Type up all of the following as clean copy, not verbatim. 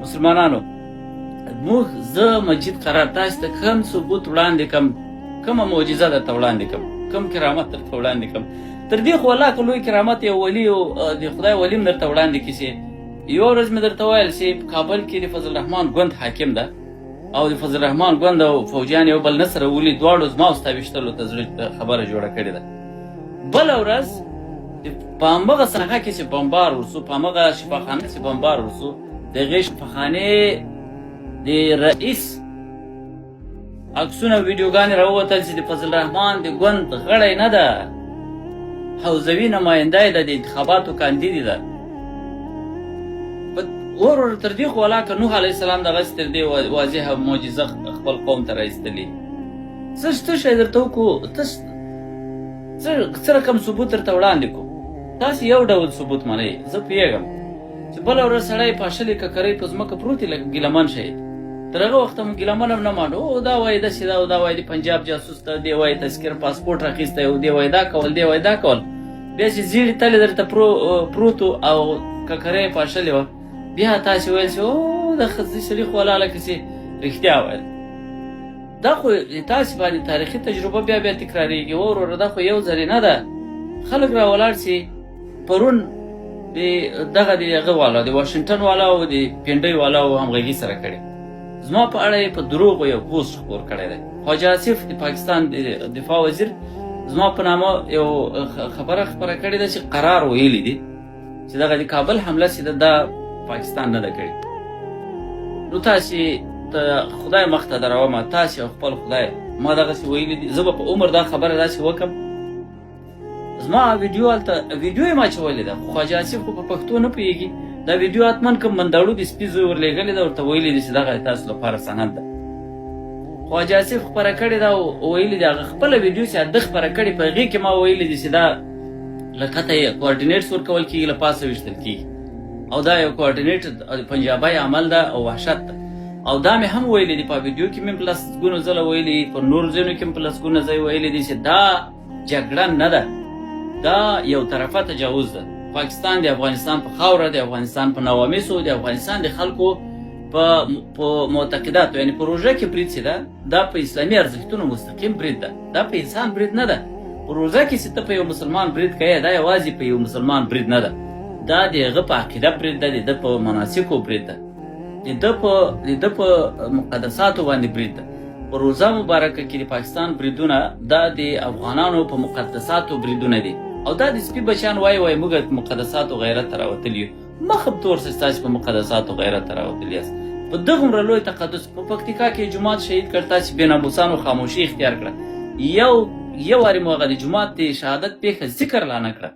مسلمانانو موږ زه مجید قرار تاسو ته کوم ثبوت وړاندې کوم، کومه معجزه درته وړاندې کوم، کوم کرامت درته وړاندې کوم. تر دې خو الله که لوی کرامت یو ولي د خدای ولي هم درته وړاندې کړي. یوه ورځ مې درته ویل چې په کابل کې د فضل الرحمن ګوند حاکم ده او د فضل الرحمن ګوند او فوجیان یو بل نه سره ولي، دواړو زما او ستا ویشتلو ته خبره جوړه کړې ده. بله ورځ په همغه ساحه کې چې بمبار ورسو، په همغه شفاخانه چې بمبار ورسو، د هغې شفاخانې د رئیس عکسونه ویډیوګانې راووتل چې د فضل الرحمن د ګوند غړی نه ده، حوزوي نماینده یې ده، د انتخاباتو کاندید ده. ور تر دې خو الله که نوح علیه السلام دغسې تر دې واضحه معجزه خپل قوم ته راایستلې. څه شی درته وکړو، څه رقم ثبوت درته وړاندې کړو. تاسې یو ډول ثبوت منئ، زه پوهېږم چې بله ورځ سړی پاشلې ککرۍ په ځمکه پروت لکه ګیلمن شی. تر هغه وخته مو ګیلمن هم نه مانو، او دا وایي داسې ده او دا وایي د پنجاب جاسوس ته، دی وایي تذکر پاسپورټ راخیستی او دی وایي دا کول، دی وایي دا کول. بیا چې زیړې تلې درته پروت او ککرۍ پاشلې وه، بیا تاسې ویل چې او د سړي خو الله لکه چې رښتیا ویل. دا خو تاسې باندې تاریخي تجربه بیا تکرارېږي. وروره دا خو یو ځلې نه ده. خلک راولاړ چې پرون د دغه د هغه والا د واشنګټن والا او د پنډۍ والا او همغږي سره کړې. زما په اړه یې په دروغو یو پوسټ خپور کړی دی. خواجه آصف د پاکستان د دفاع وزیر زما په نامه یو خبره خپره کړې ده چې قرار ویلی دي چې دغه د کابل حمله چې ده دا پاکستان نه ده کړې. نو تاسې ته خدای مخ ته درومه، تاسې او خپل خدای ما دغسې ویلي دي. زه به په عمر دا خبره داسې وکړم. زما ویډیو هلته ویډیو یې ما اچولې ده، خو خواجه آصف خو په پښتو نه پوهېږي. دا ویډیو حتما کوم منداړو د سپي زوی ورلېږلې ده، ورته ویلي دي چې دغه تاسو لپاره سند ده. خواجه آصف خپره کړې ده او ویلي دي هغه خپله ویډیو چې ده خپره کړې په هغې کې ما ویلي دي چې دا له کته یې کوارډینیټس ورکول کېږي، له پاسه ویشتل کېږي او دا یو کوارډینیټ پنجابی عمل ده او وحشت ده. او دا مې هم ویلي دي په ویډیو کې مې په لسګونو ځله ویلي، په نورو ځایونو کې مې په لسګونه ځای ویلي دي چې دا جګړه نه ده، دا یو طرفه تجاوز ده. پاکستان د افغانستان په خاوره، د افغانستان په نواميسو، د افغانستان د خلکو په معتقداتو یعنې په روژه کې برید چې ده، دا په اسلامي ارزښتونو مستقیم برید ده، دا په انسان برید نه ده. په روژه کې چې ته په یو مسلمان برید کوې، دا یوازې په یو مسلمان برید نه ده، دا د هغه په عقیده برید ده، د ده په مناسکو برید ده، د ده په مقدساتو باندې برید ده. په روژه مبارکه کې د پاکستان بریدونه دا د افغانانو په مقدساتو بریدونه دي. او دا د سپي بچیان وایي موږ مقدساتو غیرت ته راوتلي یو. مخه په تور سه ستاسې په مقدساتو غیرت ته راوتلي یاست. په دغومره لوی تقدس په پکتیکا کې جومات شهید کړ، تاسې بې ناموسانو خاموشي اختیار کړه. یو وارې مو هغه د جومات د شهادت پیښه ذکر لا نه کړه.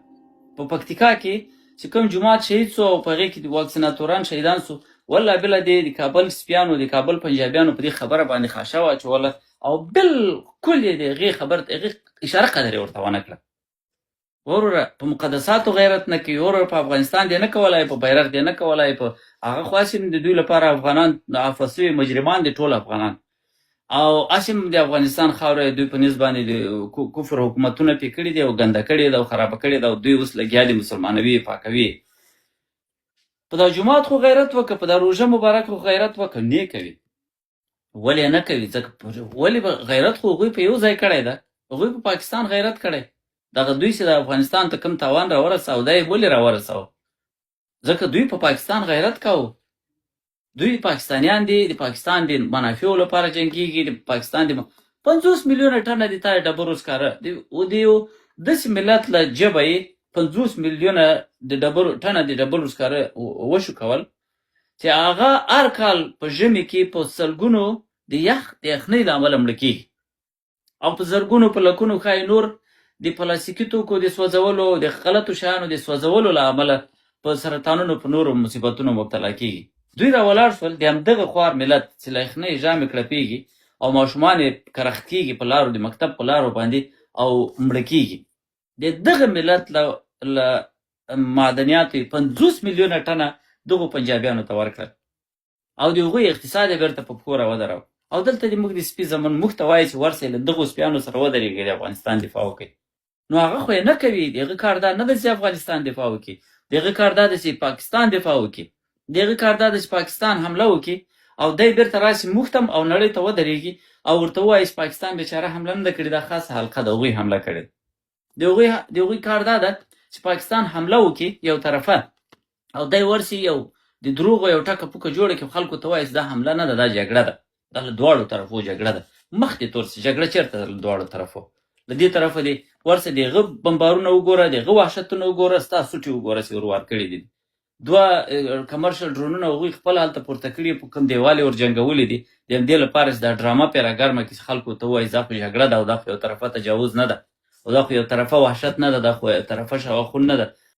په پکتیکا کې چې کوم جومات شهید سو او په هغې کې د واکسیناتوران شهیدان سو، والله بله د کابل سپیانو، د کابل پنجابیانو په دې خبره باندې خاشه واچوله او بالکل یې د هغې خبر هغې اشاره قدر یې ورته ونه کړه. وروره په مقدساتو غیرت نه کوي، وروره په افغانستان دی نه کولای، په بیرغ دی نه کولای، په هغه خو هسې د دوی لپاره افغانان عفو سوي مجرمان دي ټول افغانان، او هسې د افغانستان خاوره دوی په نسبت باندې د کفر حکومتونه پرې کړي دي او ګنده کړې ده او خرابه کړې ده او دوی اوس لګیا دي مسلمانوي پاکوي. په دا جومات خو غیرت وکړه، په دا روژه مبارک خو غیرت وکړه، نه کوي. ولې نه کوي؟ ځکه ولې به غیرت خو هغوی په یو ځای کړی ده، هغوی په پاکستان غیرت کړی. دغه دوی چې د افغانستان ته کوم تاوان راورساو، دا یې ولې راورساو؟ ځکه دوی په پاکستان غیرت کاوه. دوی پاکستانیان دي، د پاکستان د منافعو لپاره جنګېږي، د پاکستان د 50 میلیونه ټنه د تا ډبرو سکاره د یو داسې ملت له جبه یې 50 میلیونه د ټنه د ډبرو سکاره وشو کول چې هغه هر کال په ژمي کې په سلګونو د یخنۍ له امله مړه کېږي او په زرګونو په لکونو ښایي نور د پلاستیکي توکو د سوځولو، د غلطو شیانو د سوځولو له امله په سرطانونو په نورو مصیبتونو مبتلا کېږي. دوی راولاړ شول د همدغه خوار ملت چې له یخنۍ ژامې کړپېږي او ماشومان یې کرخت کېږي په لارو د مکتب په لارو باندې او مړه کېږي. د دغه ملت له معدنیاتو 50 میلیونه ټنه دغو پنجابیانو ته ورکړل او د هغوی اقتصاد یې بېرته په پښو راودراوه. او دلته د موږ د سپي زمن موږ ته وایي چې ورسئ له دغو سپیانو سره ودرېږئ د افغانستان دفاع وکړئ. نو هغه خو یې نه کوي. د هغه کار دا نه ده چې افغانستان دفاع وکړي، د هغه کار دا ده چې پاکستان دفاع وکړي. د هغه کار دا ده چې پاکستان حمله وکړي او دی بیرته راسي موږ ته او نړۍ ته ودرېږي او ورته ووایي چې پاکستان بیچاره حمله نه ده کړې، دا خاصه حلقه د هغوی حمله کړې. د هغوی کار دا ده چې پاکستان حمله وکړي یو طرفه او دی ورسي یو د دروغو یو ټکه پوکه جوړه کړي، خلکو ته وایي چې دا حمله نه ده، دا جګړه ده، دا له دواړو طرفو جګړه ده. مخ دې تور سي جګړه چېرته ده؟ له دواړو طرفو. له دې طرفه دې ورسه د هغه بمبارونه وګوره، د هغه وحشتونه وګوره، ستا سوټي وګوره چې ور وار کړي دي. دوه کمرشل ډرونونه هغوی خپل هلته پورته کړي، په کوم دیوال یې ور جنګولي دي. د همدې لپاره چې دا ډرامه پرې راګرمه کړي چې خلکو ته ووایي دا خو جګړه ده او دا خو یو طرفه تجاوز نه ده او دا خو یو طرفه وحشت نه ده، دا خو یو طرفه شواخون نه ده،